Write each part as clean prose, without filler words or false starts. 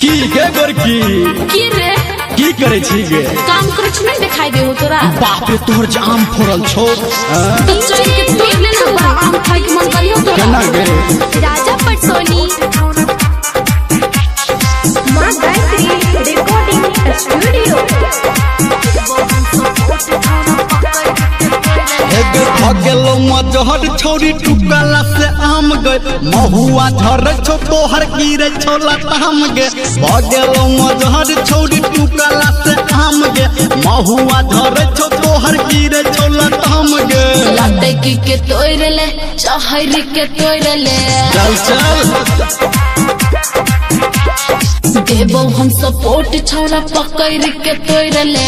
की गे गोरकी की रे की करे छी गे काम कुछ नहीं दिखाई दे हो तोरा। बाप रे तोहर जाम फोड़ल छौ चल के तोड़ ले ना बड़ा आम खाई के मन करियो तोरा। केना गे राजा पटसोनी मां गायत्री रिकॉर्डिंग स्टूडियो। गेलो मजहर छोरी टुकला से आम गए महुआ झर छो तोहर गिरे छो लताम गे गेलो मजहर छोरी टुकला से आम गे महुआ झर छो तोहर गिरे छो लताम गे लाते की के तोड़ ले चाहरी के तोड़ ले चल चल देबो हम सपोर्ट छौरा पकड़ के तोड़ ले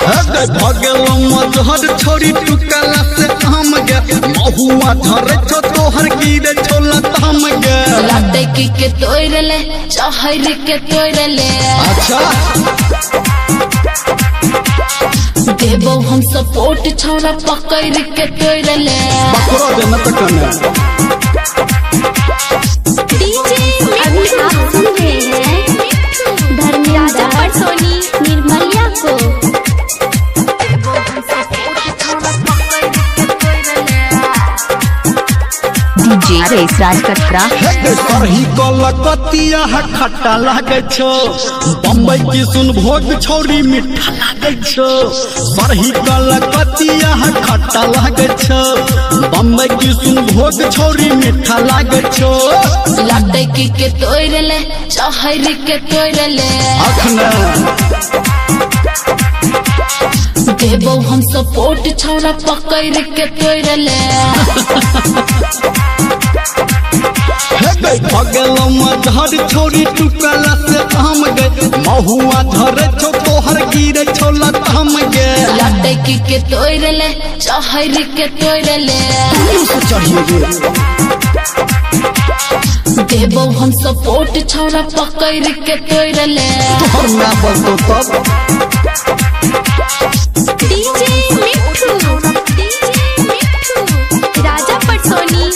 भगेलो मजहर छोरी टुकला से आम गे महुआ झर छो तोहर गिरे छो लताम गे लाते की के तोड़ ले चाहरी के तोड़ ले अच्छा देबो हम सपोर्ट छौरा पकड़ के तोड़ ले पकड़ो दे न तकने अभी आप सुन रहे हैं धर्मेंद्र पटसोनी निर्मलिया को। डीजे रेस राज कटरा सरही कलकतिया खट्टा लागे छो बम्बई की सुन भोग छोरी मीठा लागे छो सरही कलकतिया खट्टा लागे छो बम्बई की सुन भोग छोरी मीठा लागे छो लाते की के तोड़ ले चाहरी के तोड़ ले अखने देबो हम सपोर्ट छौरा पकड़ के तोड़ ले भगेलो मजहर छोरी टुकला से आम गे महुआ झर छो तोहर गिरे छो लताम गे लाते की के तोड़ ले चाहरी के तोड़ ले चढ़िए देबो हम सपोर्ट छौरा पकड़ के तोड़ ले तोहर ना बलतो तब डीजे मिठू राजा पटसोनी।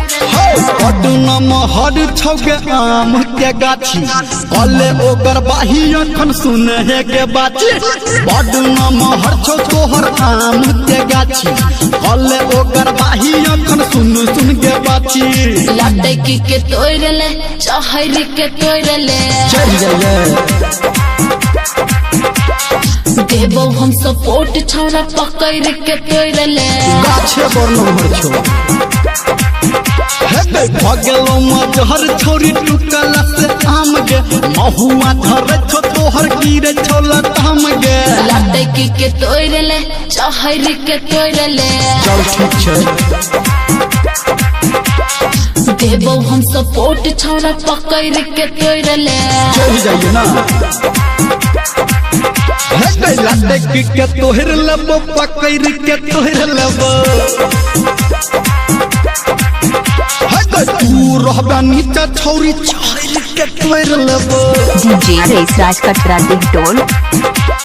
पटना महर छौगे आम के गाछी कले ओकर बाही अखन सुने हे के बाची पटना महर छौ तोहर आम के गाछी कले ओकर बाही अखन सुन के बाची लाते की के तोड़ ले चाहरी के तोड़ ले चल जाइए देबो हम सपोर्ट छौरा पकड़ के तोड़ ले गाछे बरनो हर छौ भगेलो मजहर छोरी टुकला से आम गे महुआ झर छो तोहर गिरे छो लताम गे लाते की के तोड़ ले चाहरी के तोड़ ले चल ठीक छै देबो हम सपोर्ट छौरा पकड़ के तोड़ ले चल जाइए ना लाते के तोहर लेबो पकड़ के तोहर लेबो तू रहबा नीचा छौरी चढ़ के तोहर लेबो डीजे रेस राज कटरा दिगडोल